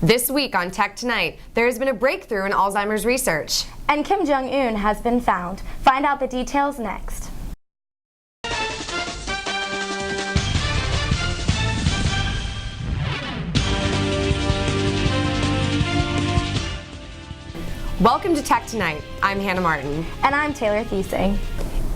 This week on Tech Tonight, there has been a breakthrough in Alzheimer's research. And Kim Jong-un has been found. Find out the details next. Welcome to Tech Tonight. I'm Hannah Martin. And I'm Taylor Thiesing.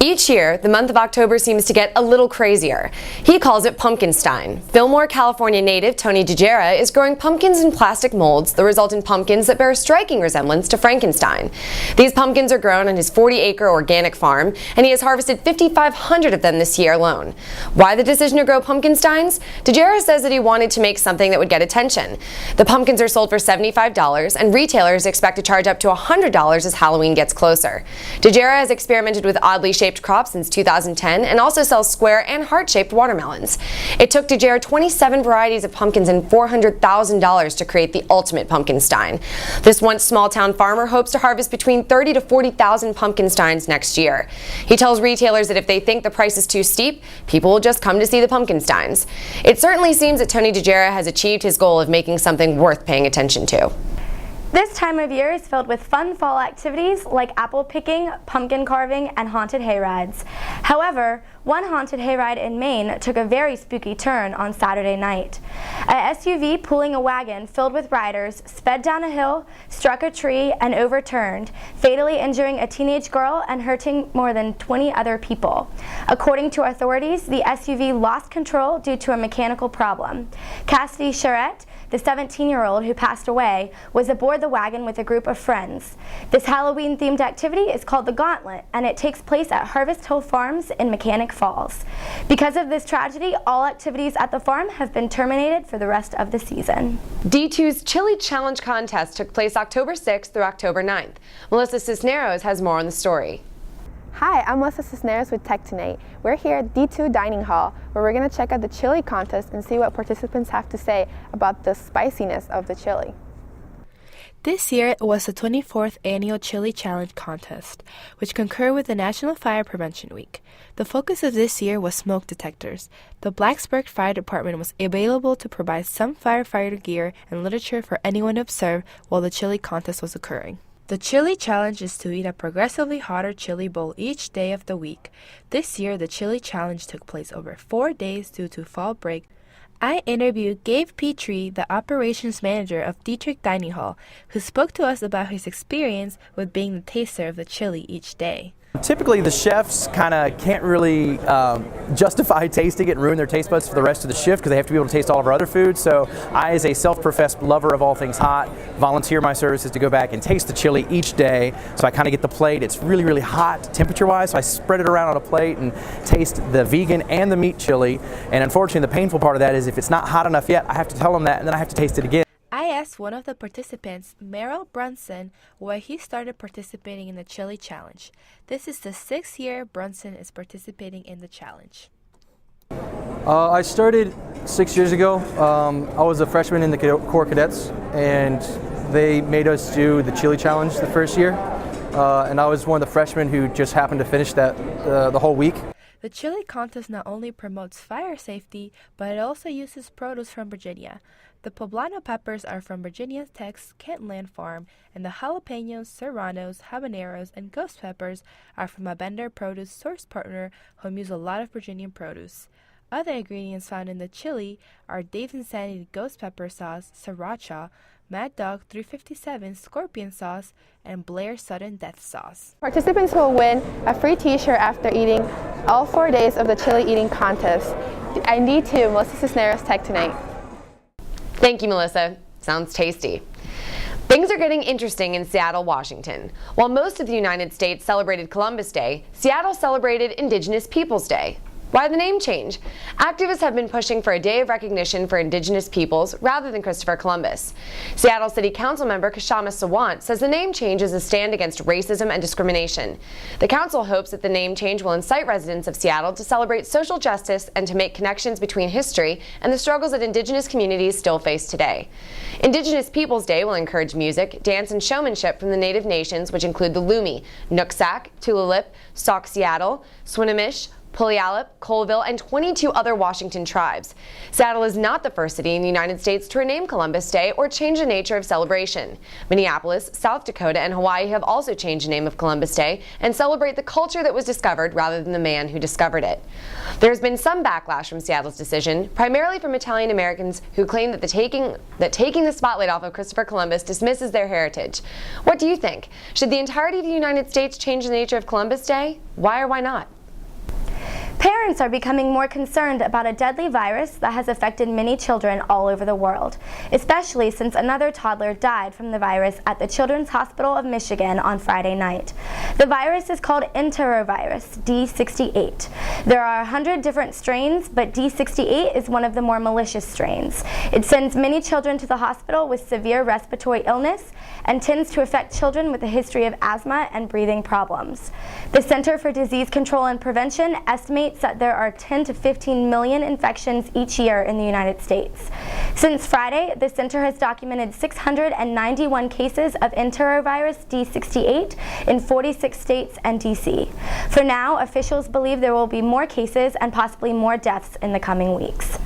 Each year, the month of October seems to get a little crazier. He calls it Pumpkin Stein. Fillmore, California native Tony DeGera is growing pumpkins in plastic molds that result in pumpkins that bear a striking resemblance to Frankenstein. These pumpkins are grown on his 40-acre organic farm, and he has harvested 5,500 of them this year alone. Why the decision to grow pumpkin steins? DeGera says that he wanted to make something that would get attention. The pumpkins are sold for $75, and retailers expect to charge up to $100 as Halloween gets closer. DeGera has experimented with oddly shaped crops since 2010 and also sells square and heart-shaped watermelons. It took DeGera 27 varieties of pumpkins and $400,000 to create the ultimate pumpkin stein. This once small-town farmer hopes to harvest between 30 to 40,000 pumpkin steins next year. He tells retailers that if they think the price is too steep, people will just come to see the pumpkin steins. It certainly seems that Tony DeGera has achieved his goal of making something worth paying attention to. This time of year is filled with fun fall activities like apple picking, pumpkin carving, and haunted hayrides. However, one haunted hayride in Maine took a very spooky turn on Saturday night. A SUV pulling a wagon filled with riders sped down a hill, struck a tree, and overturned, fatally injuring a teenage girl and hurting more than 20 other people. According to authorities, the SUV lost control due to a mechanical problem. Cassidy Charette, the 17-year-old who passed away, was aboard the wagon with a group of friends. This Halloween-themed activity is called the Gauntlet, and it takes place at Harvest Hill Farms in Mechanic Falls. Because of this tragedy, all activities at the farm have been terminated for the rest of the season. D2's Chili Challenge contest took place October 6th through October 9th. Melissa Cisneros has more on the story. Hi, I'm Melissa Cisneros with Tech Tonight. We're here at D2 Dining Hall, where we're going to check out the chili contest and see what participants have to say about the spiciness of the chili. This year was the 24th Annual Chili Challenge Contest, which concurred with the National Fire Prevention Week. The focus of this year was smoke detectors. The Blacksburg Fire Department was available to provide some firefighter gear and literature for anyone to observe while the chili contest was occurring. The Chili Challenge is to eat a progressively hotter chili bowl each day of the week. This year, the Chili Challenge took place over 4 days due to fall break. I interviewed Gabe Petrie, the operations manager of Dietrich Dining Hall, who spoke to us about his experience with being the taster of the chili each day. Typically the chefs kind of can't really justify tasting it and ruin their taste buds for the rest of the shift because they have to be able to taste all of our other foods. So I, as a self-professed lover of all things hot, volunteer my services to go back and taste the chili each day. So I kind of get the plate. It's really, really hot temperature-wise, so I spread it around on a plate and taste the vegan and the meat chili. And unfortunately, the painful part of that is if it's not hot enough yet, I have to tell them that and then I have to taste it again. I asked one of the participants, Merrill Brunson, why he started participating in the Chili Challenge. This is the 6th year Brunson is participating in the challenge. I started 6 years ago. I was a freshman in the Corps Cadets, and they made us do the Chili Challenge the first year. And I was one of the freshmen who just happened to finish that the whole week. The chili contest not only promotes fire safety, but it also uses produce from Virginia. The poblano peppers are from Virginia Tech's Kentland farm, and the jalapenos, serranos, habaneros, and ghost peppers are from a Bender produce source partner who use a lot of Virginian produce. Other ingredients found in the chili are Dave's Insanity ghost pepper sauce, sriracha, Mad Dog 357 scorpion sauce, and Blair Sudden Death sauce. Participants will win a free t-shirt after eating all 4 days of the chili eating contest. I'm D2, Melissa Cisneros, Tech Tonight. Thank you, Melissa. Sounds tasty. Things are getting interesting in Seattle, Washington. While most of the United States celebrated Columbus Day, Seattle celebrated Indigenous Peoples Day. Why the name change? Activists have been pushing for a day of recognition for Indigenous peoples rather than Christopher Columbus. Seattle City Council member Kashama Sawant says the name change is a stand against racism and discrimination. The council hopes that the name change will incite residents of Seattle to celebrate social justice and to make connections between history and the struggles that Indigenous communities still face today. Indigenous Peoples Day will encourage music, dance, and showmanship from the Native nations, which include the Lumi, Nooksack, Tulalip, Sauk Seattle, Swinomish, Puyallup, Colville, and 22 other Washington tribes. Seattle is not the first city in the United States to rename Columbus Day or change the nature of celebration. Minneapolis, South Dakota, and Hawaii have also changed the name of Columbus Day and celebrate the culture that was discovered rather than the man who discovered it. There's been some backlash from Seattle's decision, primarily from Italian Americans who claim that taking the spotlight off of Christopher Columbus dismisses their heritage. What do you think? Should the entirety of the United States change the nature of Columbus Day? Why or why not? Parents are becoming more concerned about a deadly virus that has affected many children all over the world, especially since another toddler died from the virus at the Children's Hospital of Michigan on Friday night. The virus is called enterovirus D68. There are 100 different strains, but D68 is one of the more malicious strains. It sends many children to the hospital with severe respiratory illness and tends to affect children with a history of asthma and breathing problems. The Center for Disease Control and Prevention estimates that there are 10 to 15 million infections each year in the United States. Since Friday, the center has documented 691 cases of enterovirus D68 in 46 states and D.C. For now, officials believe there will be more cases and possibly more deaths in the coming weeks.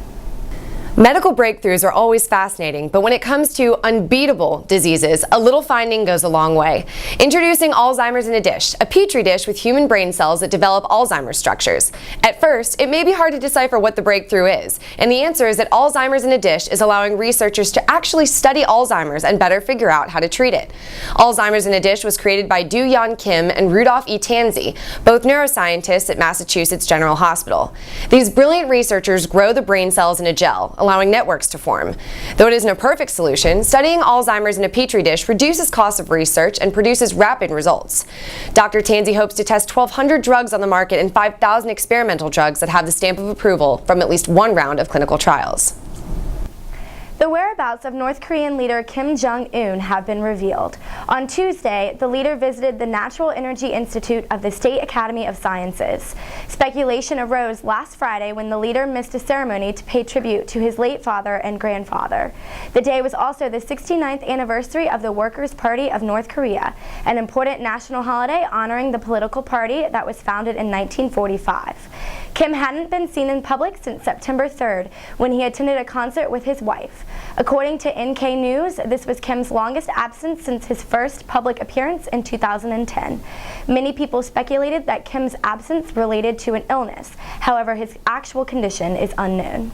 Medical breakthroughs are always fascinating, but when it comes to unbeatable diseases, a little finding goes a long way. Introducing Alzheimer's in a Dish, a petri dish with human brain cells that develop Alzheimer's structures. At first, it may be hard to decipher what the breakthrough is, and the answer is that Alzheimer's in a Dish is allowing researchers to actually study Alzheimer's and better figure out how to treat it. Alzheimer's in a Dish was created by Do-Yeon Kim and Rudolph E. Tanzi, both neuroscientists at Massachusetts General Hospital. These brilliant researchers grow the brain cells in a gel, allowing networks to form. Though it isn't a perfect solution, studying Alzheimer's in a petri dish reduces costs of research and produces rapid results. Dr. Tanzi hopes to test 1,200 drugs on the market and 5,000 experimental drugs that have the stamp of approval from at least one round of clinical trials. The whereabouts of North Korean leader Kim Jong-un have been revealed. On Tuesday, the leader visited the Natural Energy Institute of the State Academy of Sciences. Speculation arose last Friday when the leader missed a ceremony to pay tribute to his late father and grandfather. The day was also the 69th anniversary of the Workers' Party of North Korea, an important national holiday honoring the political party that was founded in 1945. Kim hadn't been seen in public since September 3rd, when he attended a concert with his wife. According to NK News, this was Kim's longest absence since his first public appearance in 2010. Many people speculated that Kim's absence related to an illness. However, his actual condition is unknown.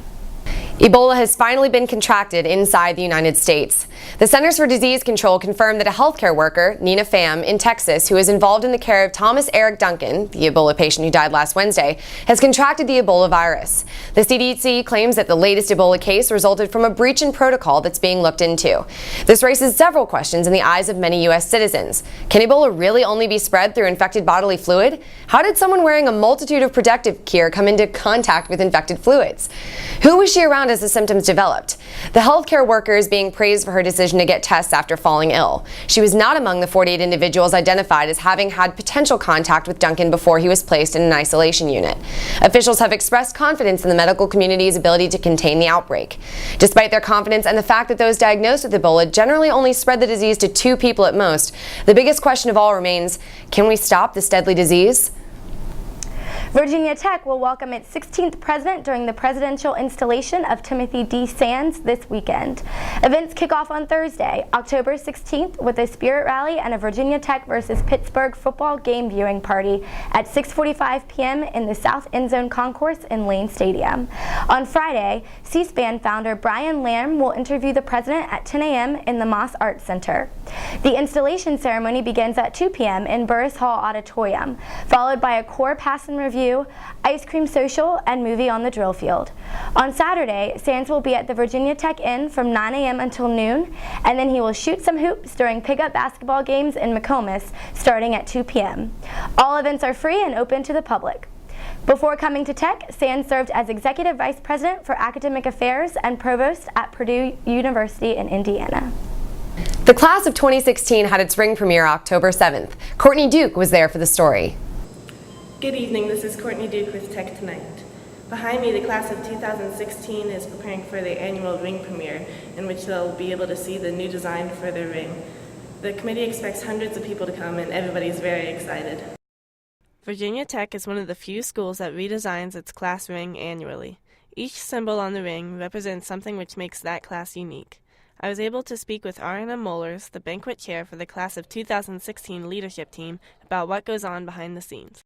Ebola has finally been contracted inside the United States. The Centers for Disease Control confirmed that a healthcare worker, Nina Pham, in Texas, who is involved in the care of Thomas Eric Duncan, the Ebola patient who died last Wednesday, has contracted the Ebola virus. The CDC claims that the latest Ebola case resulted from a breach in protocol that's being looked into. This raises several questions in the eyes of many U.S. citizens. Can Ebola really only be spread through infected bodily fluid? How did someone wearing a multitude of protective gear come into contact with infected fluids? Who was she around as the symptoms developed? The healthcare worker is being praised for her decision to get tests after falling ill. She was not among the 48 individuals identified as having had potential contact with Duncan before he was placed in an isolation unit. Officials have expressed confidence in the medical community's ability to contain the outbreak. Despite their confidence and the fact that those diagnosed with Ebola generally only spread the disease to 2 people at most, the biggest question of all remains, can we stop this deadly disease? Virginia Tech will welcome its 16th president during the presidential installation of Timothy D. Sands this weekend. Events kick off on Thursday, October 16th, with a spirit rally and a Virginia Tech versus Pittsburgh football game viewing party at 6:45 p.m. in the South End Zone Concourse in Lane Stadium. On Friday, C-SPAN founder Brian Lamb will interview the president at 10 a.m. in the Moss Arts Center. The installation ceremony begins at 2 p.m. in Burris Hall Auditorium, followed by a core pass and review, ice cream social, and movie on the drill field. On Saturday, Sands will be at the Virginia Tech Inn from 9 a.m. until noon, and then he will shoot some hoops during pickup basketball games in McComas starting at 2 p.m. All events are free and open to the public. Before coming to Tech, Sands served as Executive Vice President for Academic Affairs and Provost at Purdue University in Indiana. The class of 2016 had its ring premiere October 7th. Courtney Duke was there for the story. Good evening, this is Courtney Duke with Tech Tonight. Behind me, the class of 2016 is preparing for the annual ring premiere, in which they'll be able to see the new design for their ring. The committee expects hundreds of people to come, and everybody's very excited. Virginia Tech is one of the few schools that redesigns its class ring annually. Each symbol on the ring represents something which makes that class unique. I was able to speak with Ariana Mollers, the banquet chair for the class of 2016 leadership team, about what goes on behind the scenes.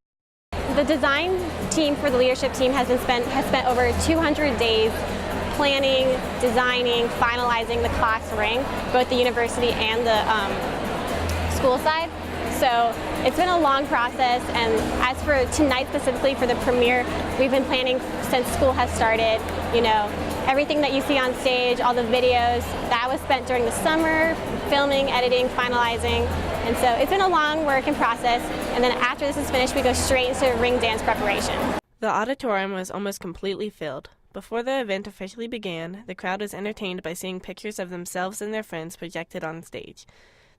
The design team for the leadership team has spent over 200 days planning, designing, finalizing the class ring, both the university and the school side. So it's been a long process, and as for tonight specifically for the premiere, we've been planning since school has started. You know, everything that you see on stage, all the videos, that was spent during the summer, filming, editing, finalizing. And so it's been a long work in process, and then after this is finished, we go straight into ring dance preparation. The auditorium was almost completely filled. Before the event officially began, the crowd was entertained by seeing pictures of themselves and their friends projected on stage.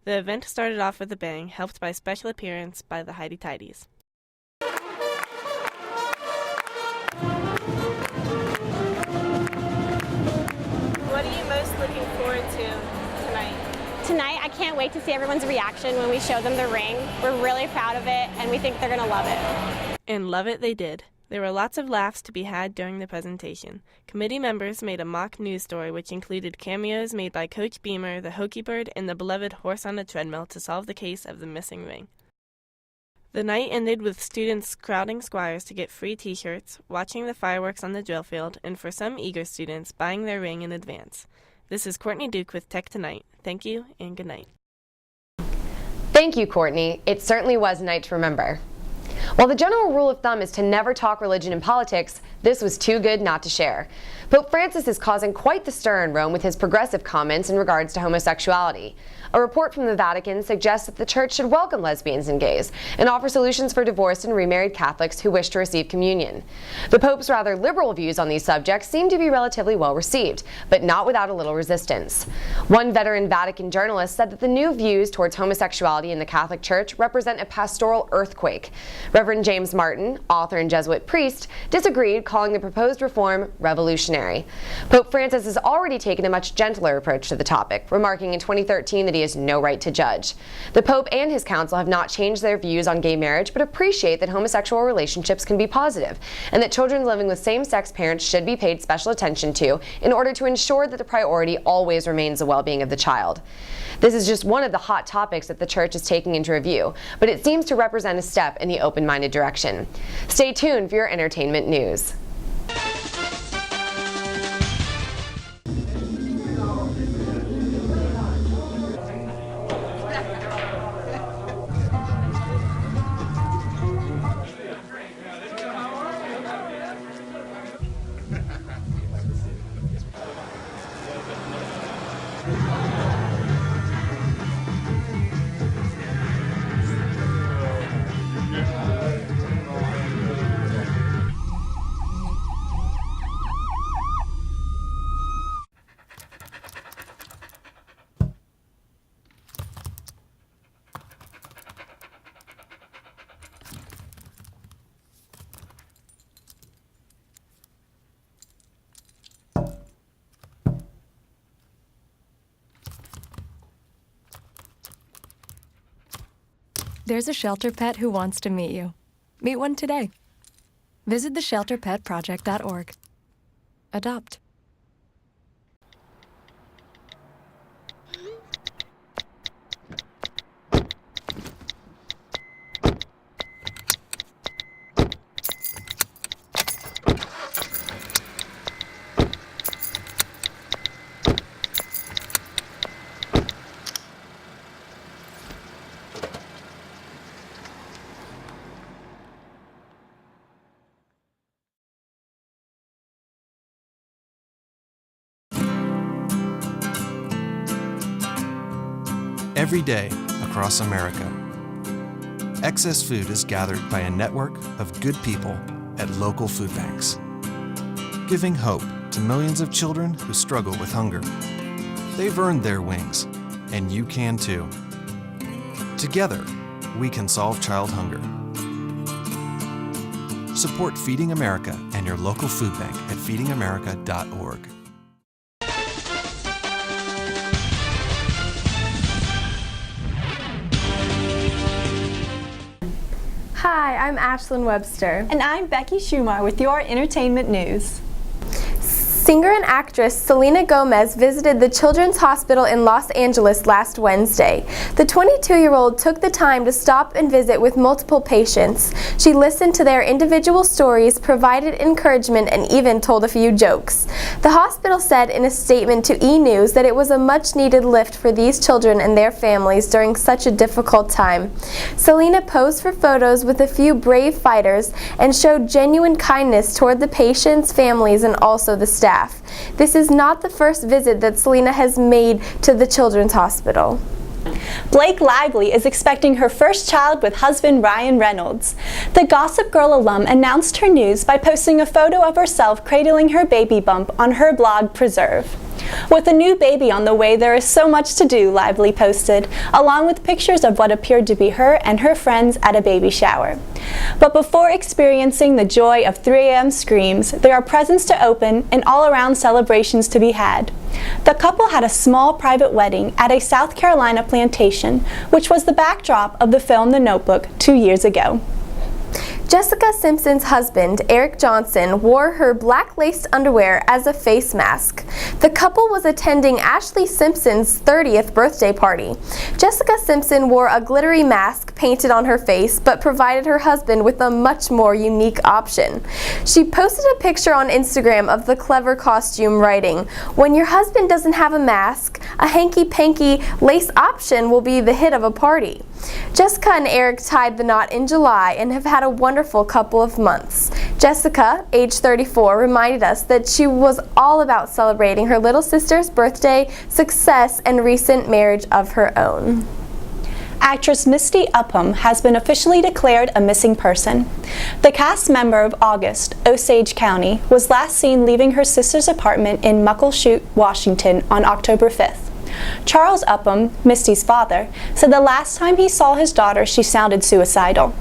The event started off with a bang, helped by special appearance by the Heidi Tidies. What are you most looking forward to tonight? Tonight, I can't wait to see everyone's reaction when we show them the ring. We're really proud of it, and we think they're going to love it. And love it they did. There were lots of laughs to be had during the presentation. Committee members made a mock news story which included cameos made by Coach Beamer, the Hokie Bird, and the beloved Horse on a Treadmill to solve the case of the missing ring. The night ended with students crowding Squires to get free t-shirts, watching the fireworks on the drill field, and for some eager students, buying their ring in advance. This is Courtney Duke with Tech Tonight. Thank you and good night. Thank you, Courtney. It certainly was a night to remember. While the general rule of thumb is to never talk religion and politics, this was too good not to share. Pope Francis is causing quite the stir in Rome with his progressive comments in regards to homosexuality. A report from the Vatican suggests that the church should welcome lesbians and gays and offer solutions for divorced and remarried Catholics who wish to receive communion. The Pope's rather liberal views on these subjects seem to be relatively well received, but not without a little resistance. One veteran Vatican journalist said that the new views towards homosexuality in the Catholic Church represent a pastoral earthquake. Reverend James Martin, author and Jesuit priest, disagreed, calling the proposed reform revolutionary. Pope Francis has already taken a much gentler approach to the topic, remarking in 2013 that he has no right to judge. The Pope and his council have not changed their views on gay marriage, but appreciate that homosexual relationships can be positive, and that children living with same-sex parents should be paid special attention to in order to ensure that the priority always remains the well-being of the child. This is just one of the hot topics that the church is taking into review, but it seems to represent a step in the open-minded direction. Stay tuned for your entertainment news. There's a shelter pet who wants to meet you. Meet one today. Visit theshelterpetproject.org. Adopt. Every day across America, excess food is gathered by a network of good people at local food banks, giving hope to millions of children who struggle with hunger. They've earned their wings, and you can too. Together, we can solve child hunger. Support Feeding America and your local food bank at feedingamerica.org. Hi, I'm Ashlyn Webster. And I'm Becky Schumar with your entertainment news. Singer and actress Selena Gomez visited the Children's Hospital in Los Angeles last Wednesday. The 22-year-old took the time to stop and visit with multiple patients. She listened to their individual stories, provided encouragement, and even told a few jokes. The hospital said in a statement to E! News that it was a much-needed lift for these children and their families during such a difficult time. Selena posed for photos with a few brave fighters and showed genuine kindness toward the patients, families, and also the staff. This is not the first visit that Selena has made to the Children's Hospital. Blake Lively is expecting her first child with husband Ryan Reynolds. The Gossip Girl alum announced her news by posting a photo of herself cradling her baby bump on her blog Preserve. With a new baby on the way, there is so much to do, Lively posted, along with pictures of what appeared to be her and her friends at a baby shower. But before experiencing the joy of 3 a.m. screams, there are presents to open and all-around celebrations to be had. The couple had a small private wedding at a South Carolina plantation, which was the backdrop of the film The Notebook 2 years ago. Jessica Simpson's husband, Eric Johnson, wore her black-laced underwear as a face mask. The couple was attending Ashley Simpson's 30th birthday party. Jessica Simpson wore a glittery mask painted on her face, but provided her husband with a much more unique option. She posted a picture on Instagram of the clever costume, writing, "When your husband doesn't have a mask, a hanky-panky lace option will be the hit of a party." Jessica and Eric tied the knot in July and have had a wonderful couple of months. Jessica, age 34, reminded us that she was all about celebrating her little sister's birthday, success, and recent marriage of her own. Actress Misty Upham has been officially declared a missing person. The cast member of August, Osage County, was last seen leaving her sister's apartment in Muckleshoot, Washington on October 5th. Charles Upham, Misty's father, said the last time he saw his daughter, she sounded suicidal.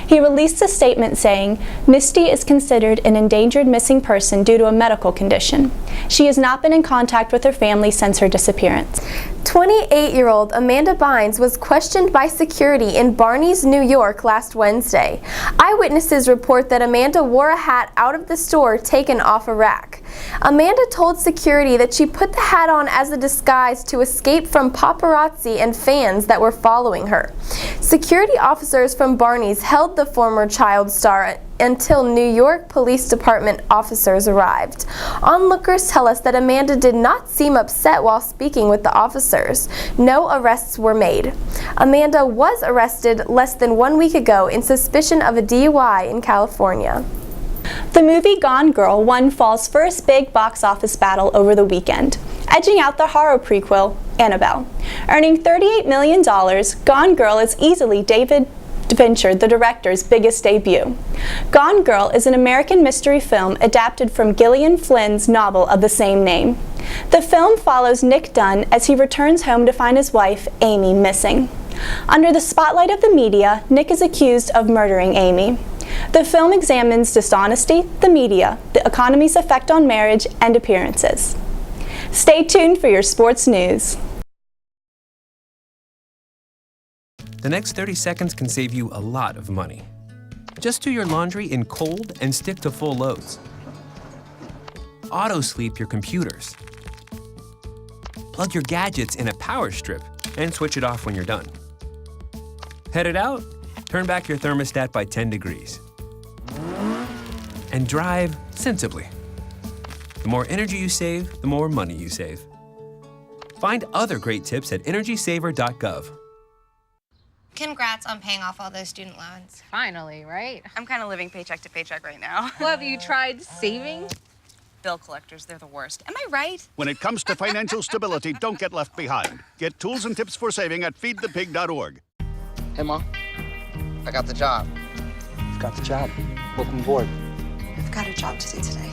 He released a statement saying, "Misty is considered an endangered missing person due to a medical condition. She has not been in contact with her family since her disappearance." 28-year-old Amanda Bynes was questioned by security in Barney's, New York last Wednesday. Eyewitnesses report that Amanda wore a hat out of the store taken off a rack. Amanda told security that she put the hat on as a disguise to escape from paparazzi and fans that were following her. Security officers from Barney's held the former child star until New York Police Department officers arrived. Onlookers tell us that Amanda did not seem upset while speaking with the officers. No arrests were made. Amanda was arrested less than 1 week ago in suspicion of a DUI in California. The movie Gone Girl won fall's first big box office battle over the weekend, edging out the horror prequel, Annabelle. Earning $38 million, Gone Girl is easily David Fincher, the director's biggest debut. Gone Girl is an American mystery film adapted from Gillian Flynn's novel of the same name. The film follows Nick Dunn as he returns home to find his wife, Amy, missing. Under the spotlight of the media, Nick is accused of murdering Amy. The film examines dishonesty, the media, the economy's effect on marriage, and appearances. Stay tuned for your sports news. The next 30 seconds can save you a lot of money. Just do your laundry in cold and stick to full loads. Auto-sleep your computers. Plug your gadgets in a power strip and switch it off when you're done. Headed out? Turn back your thermostat by 10 degrees. And drive sensibly. The more energy you save, the more money you save. Find other great tips at energysaver.gov. Congrats on paying off all those student loans. Finally, right? I'm kind of living paycheck to paycheck right now. Well, have you tried saving? Bill collectors, they're the worst. Am I right? When it comes to financial stability, don't get left behind. Get tools and tips for saving at feedthepig.org. Hey, Mom. I got the job. You've got the job. Welcome aboard. I've got a job to do today.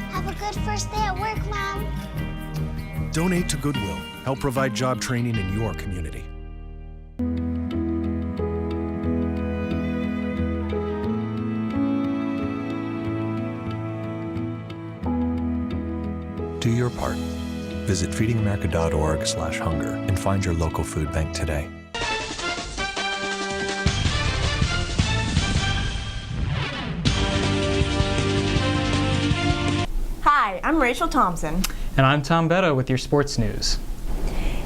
Have a good first day at work, Mom. Donate to Goodwill. Help provide job training in your community. Do your part. Visit feedingamerica.org/hunger and find your local food bank today. I'm Rachel Thompson. And I'm Tom Betta with your sports news.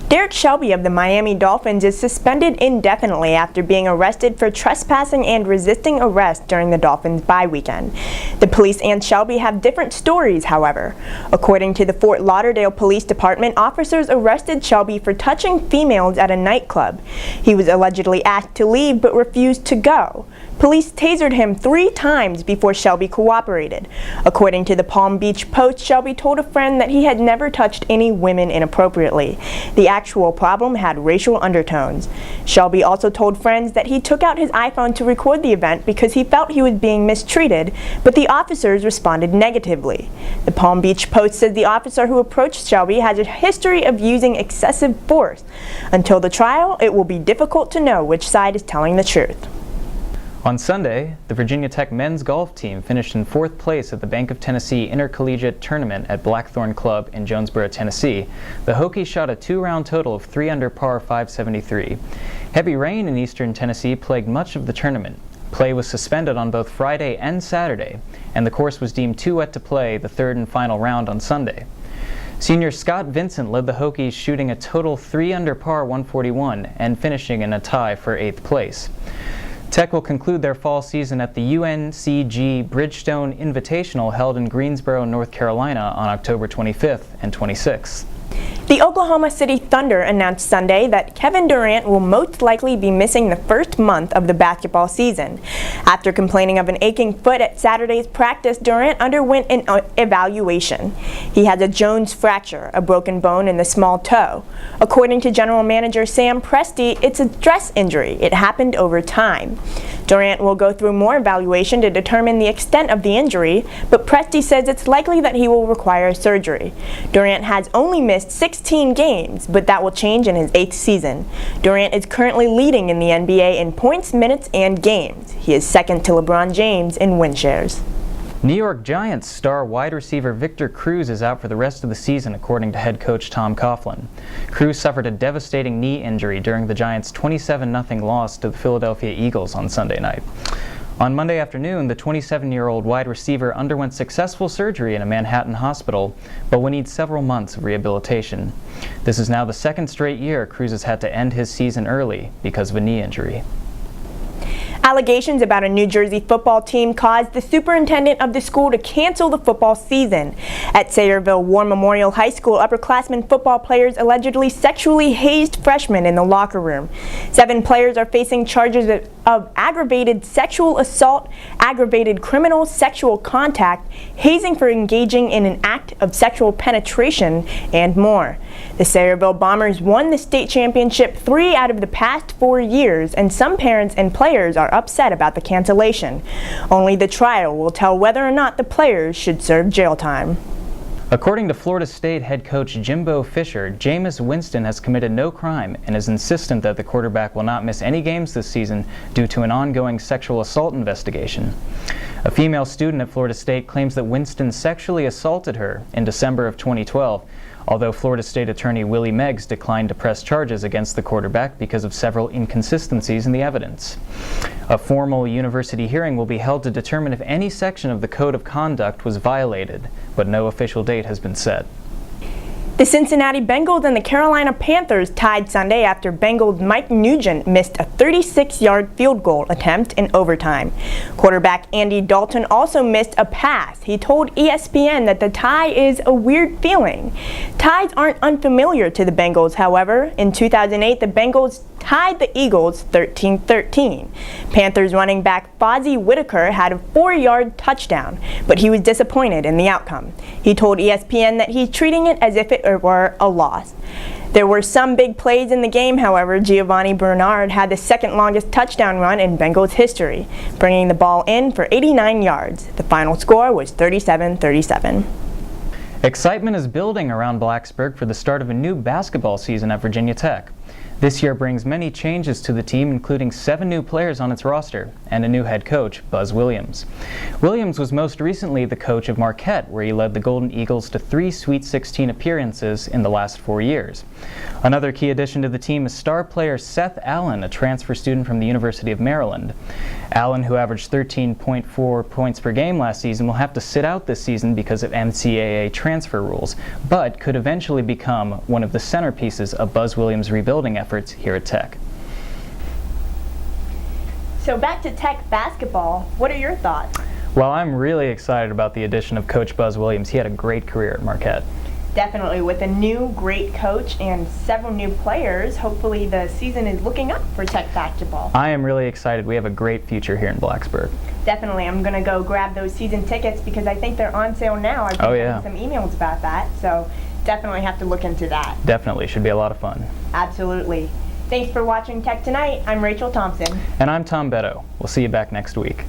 Derek Shelby of the Miami Dolphins is suspended indefinitely after being arrested for trespassing and resisting arrest during the Dolphins' bye weekend. The police and Shelby have different stories, however. According to the Fort Lauderdale Police Department, officers arrested Shelby for touching females at a nightclub. He was allegedly asked to leave but refused to go. Police tasered him 3 times before Shelby cooperated. According to the Palm Beach Post, Shelby told a friend that he had never touched any women inappropriately. The actual problem had racial undertones. Shelby also told friends that he took out his iPhone to record the event because he felt he was being mistreated, but the officers responded negatively. The Palm Beach Post said the officer who approached Shelby has a history of using excessive force. Until the trial, it will be difficult to know which side is telling the truth. On Sunday, the Virginia Tech men's golf team finished in 4th place at the Bank of Tennessee Intercollegiate Tournament at Blackthorn Club in Jonesboro, Tennessee. The Hokies shot a 2-round total of 3 under par 573. Heavy rain in eastern Tennessee plagued much of the tournament. Play was suspended on both Friday and Saturday, and the course was deemed too wet to play the 3rd and final round on Sunday. Senior Scott Vincent led the Hokies, shooting a total 3 under par 141 and finishing in a tie for 8th place. Tech will conclude their fall season at the UNCG Bridgestone Invitational held in Greensboro, North Carolina on October 25th and 26th. The Oklahoma City Thunder announced Sunday that Kevin Durant will most likely be missing the first month of the basketball season. After complaining of an aching foot at Saturday's practice, Durant underwent an evaluation. He has a Jones fracture, a broken bone in the small toe. According to General Manager Sam Presti, it's a stress injury. It happened over time. Durant will go through more evaluation to determine the extent of the injury, but Presti says it's likely that he will require surgery. Durant has only missed 16 games, but that will change in his 8th season. Durant is currently leading in the NBA in points, minutes, and games. He is second to LeBron James in win shares. New York Giants star wide receiver Victor Cruz is out for the rest of the season, according to head coach Tom Coughlin. Cruz suffered a devastating knee injury during the Giants' 27-0 loss to the Philadelphia Eagles on Sunday night. On Monday afternoon, the 27-year-old wide receiver underwent successful surgery in a Manhattan hospital, but will need several months of rehabilitation. This is now the 2nd straight year Cruz has had to end his season early because of a knee injury. Allegations about a New Jersey football team caused the superintendent of the school to cancel the football season. At Sayreville War Memorial High School, upperclassmen football players allegedly sexually hazed freshmen in the locker room. 7 players are facing charges of aggravated sexual assault, aggravated criminal sexual contact, hazing for engaging in an act of sexual penetration, and more. The Sayreville Bombers won the state championship 3 out of the past 4 years, and some parents and players are upset about the cancellation. Only the trial will tell whether or not the players should serve jail time. According to Florida State head coach Jimbo Fisher, Jameis Winston has committed no crime and is insistent that the quarterback will not miss any games this season due to an ongoing sexual assault investigation. A female student at Florida State claims that Winston sexually assaulted her in December of 2012, although Florida State attorney Willie Meggs declined to press charges against the quarterback because of several inconsistencies in the evidence. A formal university hearing will be held to determine if any section of the code of conduct was violated, but no official date has been set. The Cincinnati Bengals and the Carolina Panthers tied Sunday after Bengals Mike Nugent missed a 36-yard field goal attempt in overtime. Quarterback Andy Dalton also missed a pass. He told ESPN that the tie is a weird feeling. Ties aren't unfamiliar to the Bengals, however. In 2008, the Bengals tied the Eagles 13-13. Panthers running back Fozzie Whitaker had a 4-yard touchdown, but he was disappointed in the outcome. He told ESPN that he's treating it as if it were a loss. There were some big plays in the game, however. Giovanni Bernard had the 2nd longest touchdown run in Bengals history, bringing the ball in for 89 yards. The final score was 37-37. Excitement is building around Blacksburg for the start of a new basketball season at Virginia Tech. This year brings many changes to the team, including 7 new players on its roster and a new head coach, Buzz Williams. Williams was most recently the coach of Marquette, where he led the Golden Eagles to 3 Sweet 16 appearances in the last 4 years. Another key addition to the team is star player Seth Allen, a transfer student from the University of Maryland. Allen, who averaged 13.4 points per game last season, will have to sit out this season because of NCAA transfer rules, but could eventually become one of the centerpieces of Buzz Williams' rebuilding efforts here at Tech. So back to Tech basketball, what are your thoughts? Well, I'm really excited about the addition of Coach Buzz Williams. He had a great career at Marquette. Definitely, with a new great coach and several new players, hopefully the season is looking up for Tech basketball. I am really excited. We have a great future here in Blacksburg. Definitely, I'm going to go grab those season tickets because I think they're on sale now. I've been getting some emails about that, so definitely have to look into that. Definitely, should be a lot of fun. Absolutely. Thanks for watching Tech Tonight. I'm Rachel Thompson. And I'm Tom Beto. We'll see you back next week.